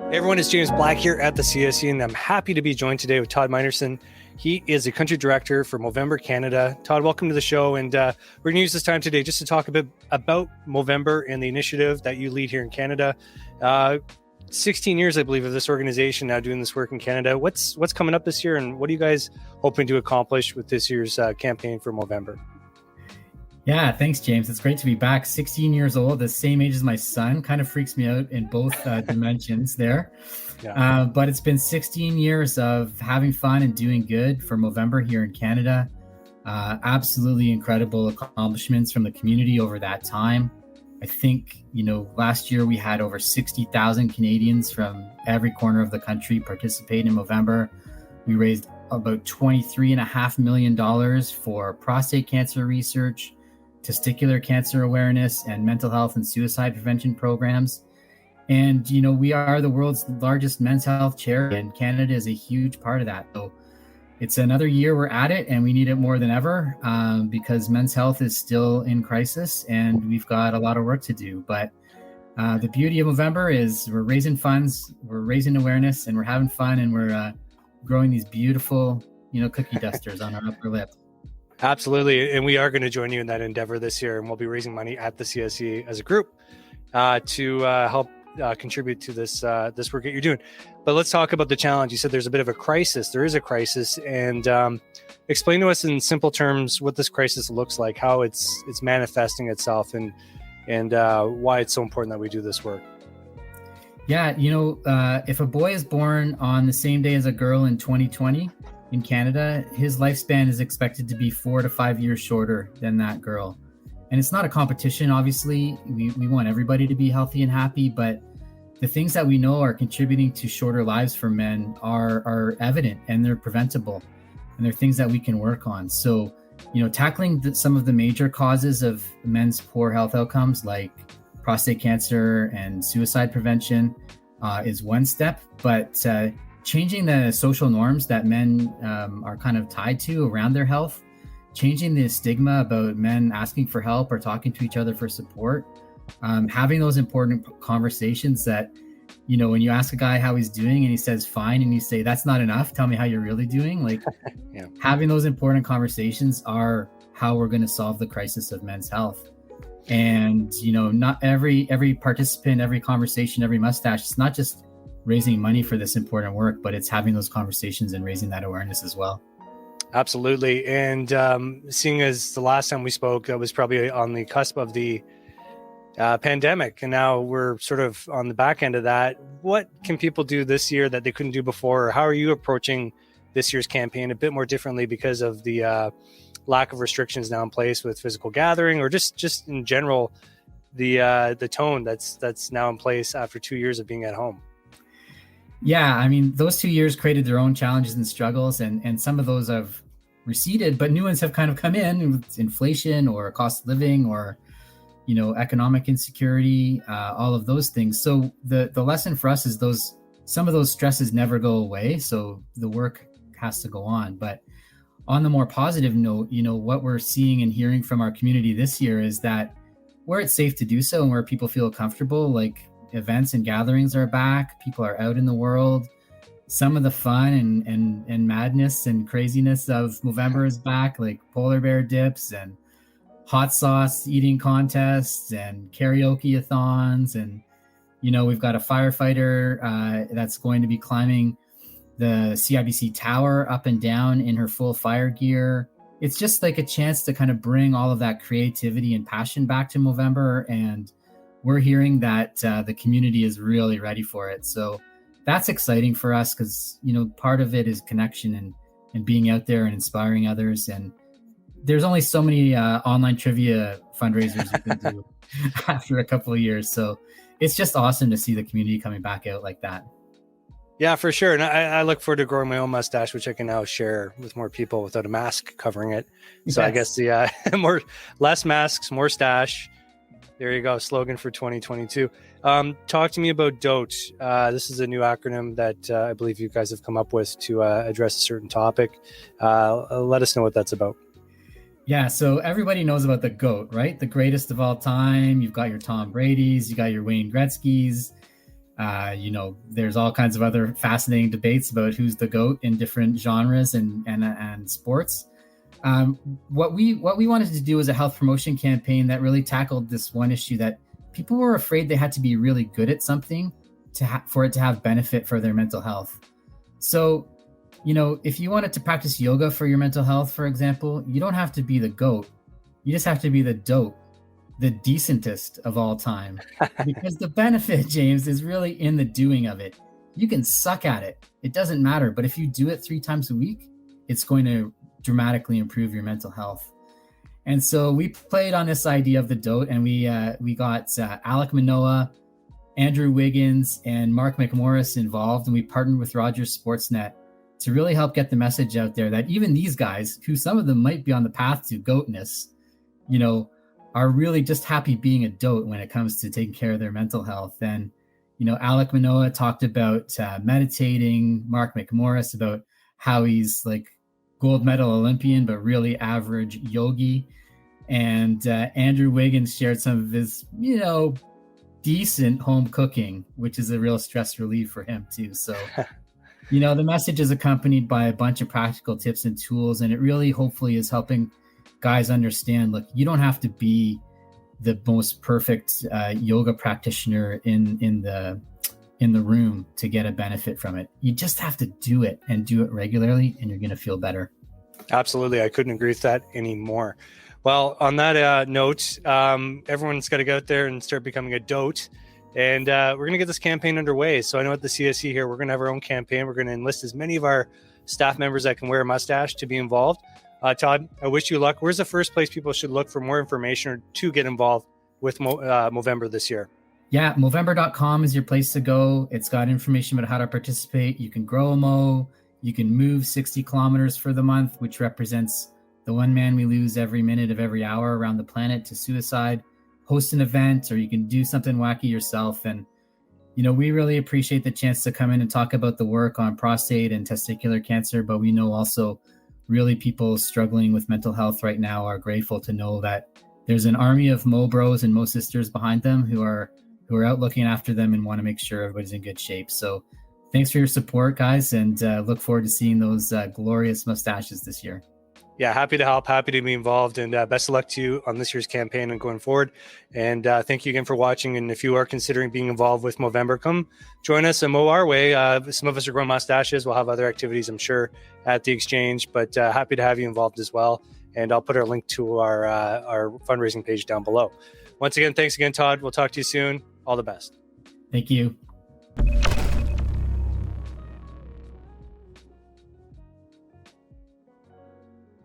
Hey everyone, it's James Black here at the CSE, and I'm happy to be joined today with Todd Minerson. He is a country director for Movember Canada. Todd, welcome to the show, and we're going to use this time today just to talk a bit about Movember and the initiative that you lead here in Canada. 16 years, I believe, of this organization now doing this work in Canada. What's coming up this year, and what are you guys hoping to accomplish with this year's campaign for Movember? Yeah, thanks, James. It's great to be back. 16 years old, the same age as my son. Kind of freaks me out in both dimensions there. Yeah. But it's been 16 years of having fun and doing good for Movember here in Canada. Absolutely incredible accomplishments from the community over that time. I think, last year we had over 60,000 Canadians from every corner of the country participate in Movember. We raised about $23.5 million for prostate cancer research, testicular cancer awareness, and mental health and suicide prevention programs. And, we are the world's largest men's health charity, and Canada is a huge part of that. So it's another year we're at it, and we need it more than ever because men's health is still in crisis, and we've got a lot of work to do. But the beauty of Movember is we're raising funds, we're raising awareness, and we're having fun, and we're growing these beautiful, cookie dusters on our upper lip. Absolutely. And we are going to join you in that endeavor this year. And we'll be raising money at the CSE as a group to help contribute to this work that you're doing. But let's talk about the challenge. You said there's a bit of a crisis. There is a crisis. And explain to us in simple terms what this crisis looks like, how it's manifesting itself, and why it's so important that we do this work. Yeah, if a boy is born on the same day as a girl in 2020, in Canada, his lifespan is expected to be 4 to 5 years shorter than that girl. And it's not a competition, obviously. We want everybody to be healthy and happy, but the things that we know are contributing to shorter lives for men are evident, and they're preventable, and they're things that we can work on. So, tackling some of the major causes of men's poor health outcomes, like prostate cancer and suicide prevention, is one step, but changing the social norms that men are kind of tied to around their health, changing the stigma about men asking for help or talking to each other for support, having those important conversations that, when you ask a guy how he's doing and he says fine, and you say, that's not enough, tell me how you're really doing. Like yeah. Having those important conversations are how we're going to solve the crisis of men's health. And, not every participant, every conversation, every mustache, it's not just raising money for this important work, but it's having those conversations and raising that awareness as well. Absolutely. And seeing as the last time we spoke, that was probably on the cusp of the pandemic, and now we're sort of on the back end of that. What can people do this year that they couldn't do before? Or how are you approaching this year's campaign a bit more differently because of the lack of restrictions now in place with physical gathering, or just in general, the tone that's now in place after 2 years of being at home? Yeah, I mean, those 2 years created their own challenges and struggles, and some of those have receded, but new ones have kind of come in with inflation or cost of living or, economic insecurity, all of those things. So the lesson for us is some of those stresses never go away. So the work has to go on. But on the more positive note, what we're seeing and hearing from our community this year is that where it's safe to do so and where people feel comfortable, like events and gatherings are back. People are out in the world. Some of the fun and madness and craziness of Movember is back, like polar bear dips and hot sauce eating contests and karaoke-a-thons. And, we've got a firefighter that's going to be climbing the CIBC tower up and down in her full fire gear. It's just like a chance to kind of bring all of that creativity and passion back to Movember. And we're hearing that the community is really ready for it. So that's exciting for us because, part of it is connection and being out there and inspiring others. And there's only so many online trivia fundraisers you can do after a couple of years. So it's just awesome to see the community coming back out like that. Yeah, for sure. And I look forward to growing my own mustache, which I can now share with more people without a mask covering it. So yes. I guess the less masks, more stash. There you go. Slogan for 2022. Talk to me about DOTE. This is a new acronym that I believe you guys have come up with to address a certain topic. Let us know what that's about. Yeah, so everybody knows about the GOAT, right? The greatest of all time. You've got your Tom Brady's, you got your Wayne Gretzky's. There's all kinds of other fascinating debates about who's the GOAT in different genres and sports. What we wanted to do was a health promotion campaign that really tackled this one issue that people were afraid they had to be really good at something for it to have benefit for their mental health. So, if you wanted to practice yoga for your mental health, for example, you don't have to be the GOAT. You just have to be the dope, the decentest of all time. Because the benefit, James, is really in the doing of it. You can suck at it. It doesn't matter. But if you do it 3 times a week, it's going to dramatically improve your mental health. And so we played on this idea of the dote, and we got Alec Manoa, Andrew Wiggins, and Mark McMorris involved. And we partnered with Rogers Sportsnet to really help get the message out there that even these guys, who some of them might be on the path to goatness, are really just happy being a dote when it comes to taking care of their mental health. And, Alec Manoa talked about meditating, Mark McMorris about how he's like gold medal Olympian, but really average yogi. And Andrew Wiggins shared some of his, decent home cooking, which is a real stress relief for him too. So, the message is accompanied by a bunch of practical tips and tools, and it really hopefully is helping guys understand, look, you don't have to be the most perfect yoga practitioner in the room to get a benefit from it. You just have to do it and do it regularly, and you're going to feel better. Absolutely. I couldn't agree with that anymore. Well, on that note, everyone's got to go out there and start becoming a dote. And we're going to get this campaign underway. So I know at the CSE here, we're going to have our own campaign. We're going to enlist as many of our staff members that can wear a mustache to be involved. Todd, I wish you luck. Where's the first place people should look for more information or to get involved with Movember this year? Yeah, Movember.com is your place to go. It's got information about how to participate. You can grow a mow. You can move 60 kilometers for the month, which represents the 1 man we lose every minute of every hour around the planet to suicide. Host an event, or you can do something wacky yourself. And, we really appreciate the chance to come in and talk about the work on prostate and testicular cancer, but we know also really people struggling with mental health right now are grateful to know that there's an army of Mo bros and Mo sisters behind them who are out looking after them and want to make sure everybody's in good shape. So thanks for your support, guys, and look forward to seeing those glorious mustaches this year. Yeah, happy to help, happy to be involved, and best of luck to you on this year's campaign and going forward. And thank you again for watching. And if you are considering being involved with Movember, come join us and mow our way. Some of us are growing mustaches. We'll have other activities, I'm sure, at the exchange, but happy to have you involved as well. And I'll put our link to our fundraising page down below. Once again, thanks again, Todd. We'll talk to you soon. All the best. Thank you.